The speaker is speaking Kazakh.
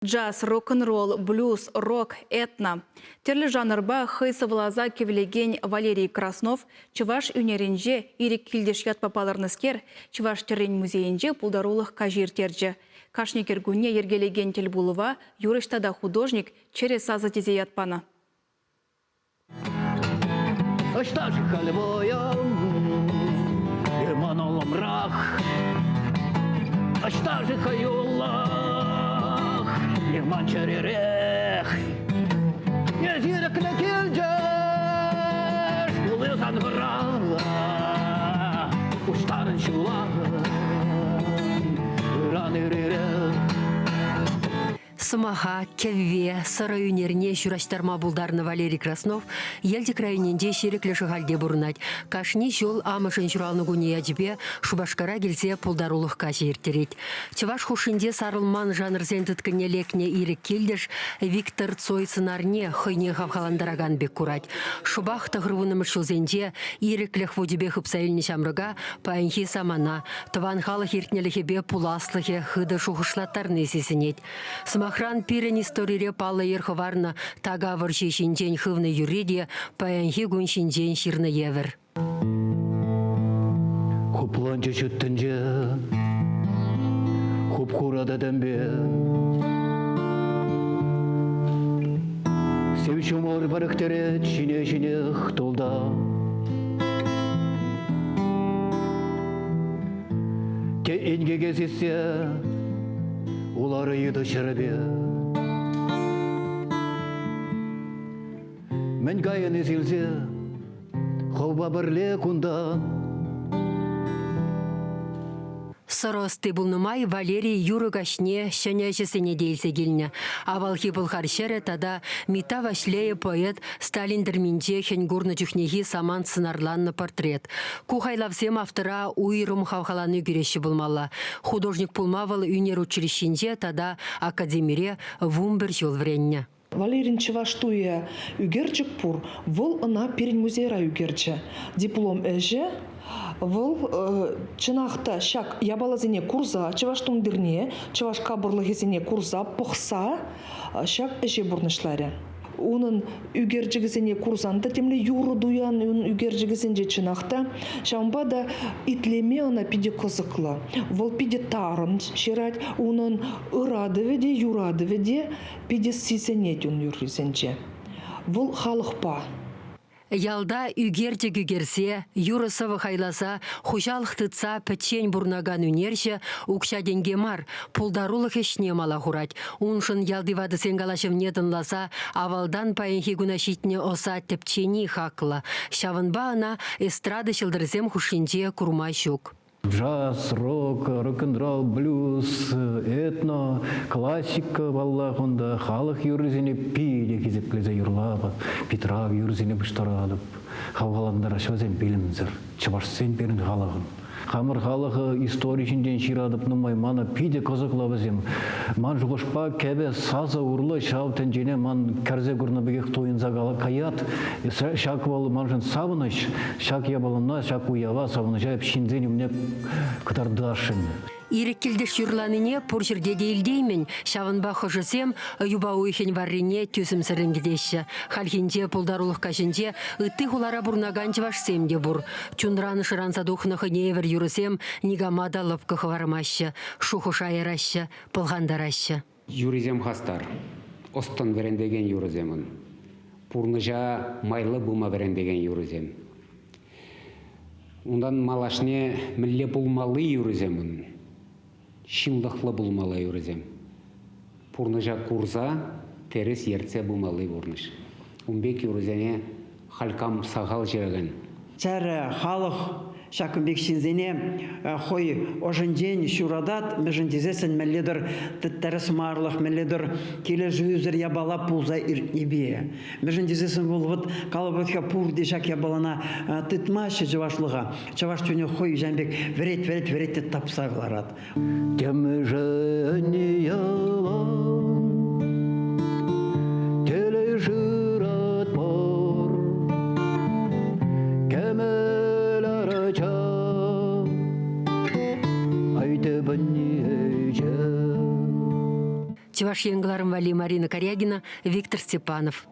Джаз, рок-н-ролл, блюз, рок, этно. Терлі жанрба хыйсывылаза кевелеген Валерий Краснов Чуваш үнеренже ирек килдеш ятпапаларныскер Чуваш терен музейінже пулдарулық кажиртерже. Кашникер гуне ергелеген телбулова юрештада художник через сазы тезе ятпана. Что же халвоем, и монолом рах, что же хаюллах, и манчаререх, не зирек на кильдеш, улызан гора, устарын шулах, ранырырех. Самаха, кеве, сараюнерне шураштарма булдарны Валерий Краснов елді крайненде шереклі шығалде бұрынат. Кашни жол амышын журалны гуне әдібе Шубашкара келсе пулдарулық каши ертерет. Чеваш хушинде сарылман жанр зентіткіне лекне ирек келдеш Виктор Цой сынарне хыйне хавхаландараган бек курать. Шубах тағырвуны мышылзенде ирекліх водебе хыпсайылны шамрыга паянхи самана. Тыван халық ертнеліхебе пуласлығы хыды шухышлаттарны сесенет. Смахран пирен историре пала ерховарна тага варшешинжен хывны юридия паянхи гуншинжен ширны евер. Хупланча чөттінже, хуп хурада дәмбе. Севші мор барықтырет шине-шине хтолда. Те енге кезесе, улары еді шырабе. Мен гайын ezilse, хова бірле күндан. Сыросты бұлнымай Валерий юрыгашне шәнәшісіне дейлсе келіне. Авалхи бұлхаршері тада мита вашлее поэт Сталин дірменде хенгурны жүхнеги саман сынарланны портрет. Кухайлавсем автора уйрым хавхаланы күреші бұлмалла. Художник пулмавал үнер училищенде тада академире вумбір жол вренне. Валерин Чеваштуя үгерчік пур, вол ына перен музейра үгерчі. Диплом әжі, вол чынақта шак ябалазыне курза, Чеваштун дірне, Чеваш кабырлығызыне курза, пұқса, шак әжі бұрнышлары. Onun ügercigizine kursanda temle yuru duyan ügercigizince çınakta şamba da itleme ona pide kızıklı. Vol pide tarın şirat onun ıradı ve de yuradı ve de pide sisenet on yürüzince. Vol halıqpa. Ялда үгерде күгерсе, юрысывы хайласа, хужалық тытса пәтчен бұрнаган үнерші ұқша денге мар, пулдарулық ешне мала хурать. Уншын ялдивады сенгалашым недінласа, авалдан паенхи гунашитне оса тепчени хақлы. Шавынба ана эстрады шылдырзем хушинже курма шук. Джаз, рок, рок-н-ролл, блюз, этно, классика баллахында, халық юрзине пиде кезеплезе юрлабы, Петрав юрзине бұштарадып, хавғаландар ашвазен білімзір, чыбашсен берін халығын. Хамыр халығы историчінден ширадып нұмай мана пиде қызықлабызем. Ман жұғышпа кәбе сазы ұрлы шауттен жене ман кәрзе күрні бігек тойынзағалы каят. Шак балы манжын савыныш, шак ябалына, шак уява савыныш айып шинзенімне кытардашын. Иреккелдеш юрланыне пұршырде дейілдеймен, шавынба қожысем, юба уйхен варрине төсім сірінгідеші. Халхинде пулдарулық кашынде үтті хулара бұрнаган чывашсемде бұр. Чундраны шыранса дұқнықы невер юрысем, нигамада лыпқығы вармашы, шухыш айырашы, пылғандарашы. Юризем хастар, остан верендеген юрыземін. Пурныжа майлы бұма верендеген юрызем. Ондан малашне мілле бұлмалы юрыземін. Шылдықлы бұлмалы юрызем. Пурныжа курза, терес ерце бұлмалы бұрныш. Умбек юрызене халкам сағал жерген. Чәрі халық шакымбек шинзене хой ожынден шурадат, межіндезесін мәледір тіттәрі смарлық, мәледір келі жүзір ябала пулза иртнебе. Межіндезесін болғыт қалыбытқа пурде шак ябалана тітмашы жывашлыға. Чаваш түне хой жәнбек верет тапсағыларад. Темі жөне ялам, теле жырат бар, кәмел арача, айды бәнне Чуваш Вали Марина Корягина, Виктор Степанов.